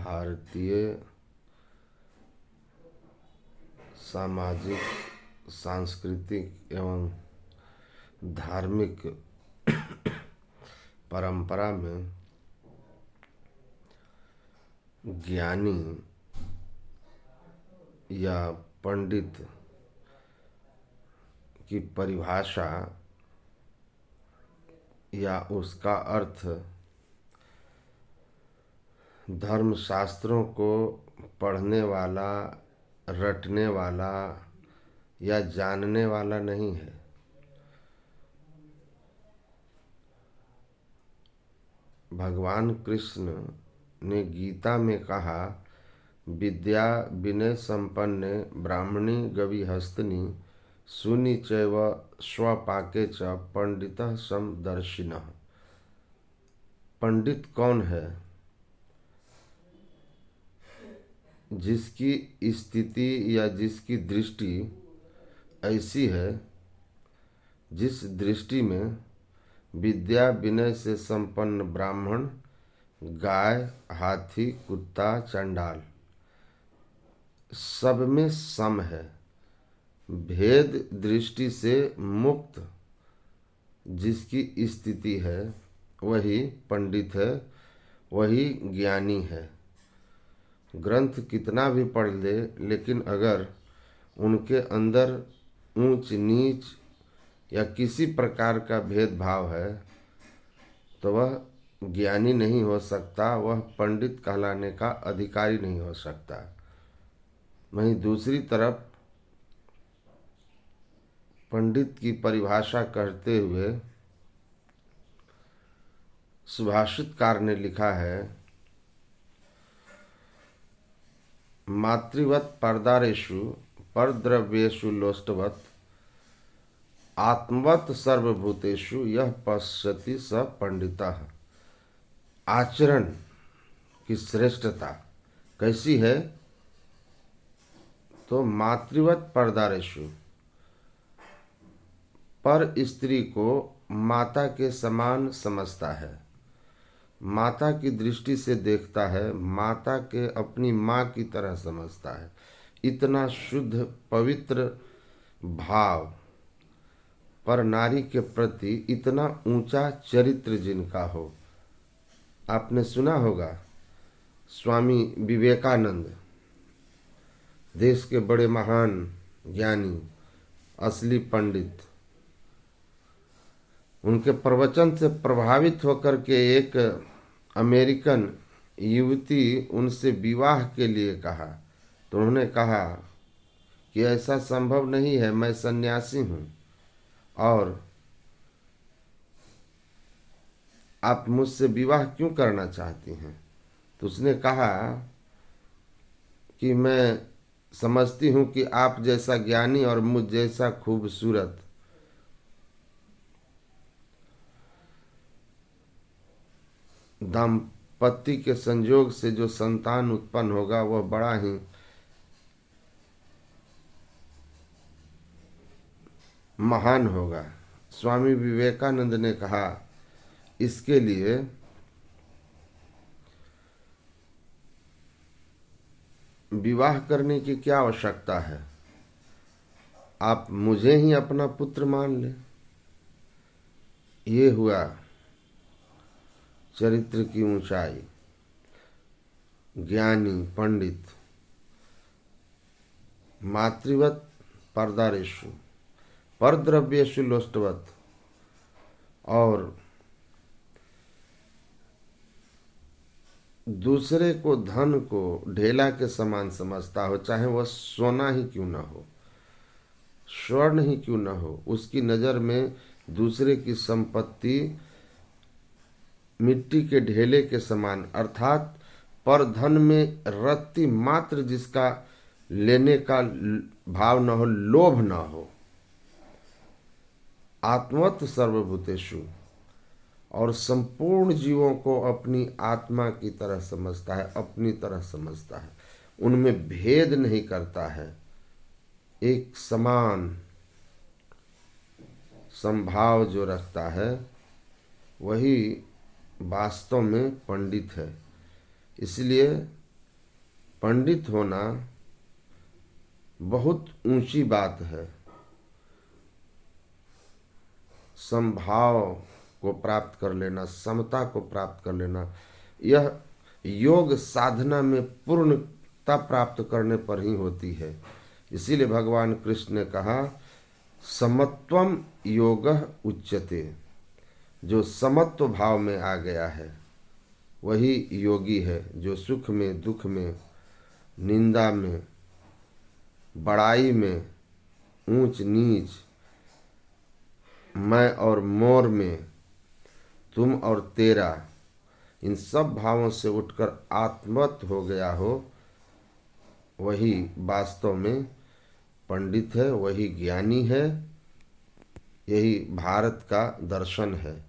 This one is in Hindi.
भारतीय सामाजिक, सांस्कृतिक एवं धार्मिक परंपरा में ज्ञानी या पंडित की परिभाषा या उसका अर्थ धर्मशास्त्रों को पढ़ने वाला, रटने वाला या जानने वाला नहीं है। भगवान कृष्ण ने गीता में कहा, विद्या विनय संपन्ने ब्राह्मणी गविहस्तिनी शूनि चैव स्वपाके च पंडितः समदर्शिनः। पंडित कौन है? जिसकी स्थिति या जिसकी दृष्टि ऐसी है जिस दृष्टि में विद्या विनय से संपन्न ब्राह्मण, गाय, हाथी, कुत्ता, चंडाल सब में सम है, भेद दृष्टि से मुक्त जिसकी स्थिति है वही पंडित है, वही ज्ञानी है। ग्रंथ कितना भी पढ़ ले, लेकिन अगर उनके अंदर ऊंच नीच या किसी प्रकार का भेदभाव है तो वह ज्ञानी नहीं हो सकता, वह पंडित कहलाने का अधिकारी नहीं हो सकता। वहीं दूसरी तरफ पंडित की परिभाषा करते हुए सुभाषितकार ने लिखा है, मातृवत परदारेषु परद्रव्येषु लोष्टवत आत्मवत सर्वभूतेषु यह पश्यति स पंडितः। आचरण की श्रेष्ठता कैसी है? तो मातृवत परदारेषु, पर स्त्री को माता के समान समझता है, माता की दृष्टि से देखता है, माता के अपनी माँ की तरह समझता है। इतना शुद्ध पवित्र भाव, पर नारी के प्रति इतना ऊंचा चरित्र जिनका हो। आपने सुना होगा स्वामी विवेकानंद, देश के बड़े महान ज्ञानी, असली पंडित, उनके प्रवचन से प्रभावित होकर के एक अमेरिकन युवती उनसे विवाह के लिए कहा, तो उन्होंने कहा कि ऐसा संभव नहीं है, मैं सन्यासी हूँ और आप मुझसे विवाह क्यों करना चाहती हैं? तो उसने कहा कि मैं समझती हूँ कि आप जैसा ज्ञानी और मुझ जैसा खूबसूरत दाम्पत्य के संयोग से जो संतान उत्पन्न होगा वह बड़ा ही महान होगा। स्वामी विवेकानंद ने कहा, इसके लिए विवाह करने की क्या आवश्यकता है? आप मुझे ही अपना पुत्र मान ले। ये हुआ चरित्र की ऊंचाई। ज्ञानी पंडित मातृवत परदारेषु परद्रव्येषु लोष्टवत, और दूसरे को, धन को ढेला के समान समझता हो, चाहे वह सोना ही क्यों न हो, स्वर्ण ही क्यों न हो। उसकी नजर में दूसरे की संपत्ति मिट्टी के ढेले के समान, अर्थात पर धन में रत्ती मात्र जिसका लेने का भाव न हो, लोभ न हो। आत्मवत सर्वभूतेषु, और संपूर्ण जीवों को अपनी आत्मा की तरह समझता है, अपनी तरह समझता है, उनमें भेद नहीं करता है, एक समान संभाव जो रखता है वही वास्तव में पंडित है। इसलिए पंडित होना बहुत ऊंची बात है। समभाव को प्राप्त कर लेना, समता को प्राप्त कर लेना, यह योग साधना में पूर्णता प्राप्त करने पर ही होती है। इसीलिए भगवान कृष्ण ने कहा समत्वम योगः उच्यते। जो समत्व भाव में आ गया है वही योगी है। जो सुख में, दुख में, निंदा में, बड़ाई में, ऊंच नीच, मैं और मोर में, तुम और तेरा, इन सब भावों से उठकर आत्मवत हो गया हो, वही वास्तव में पंडित है, वही ज्ञानी है। यही भारत का दर्शन है।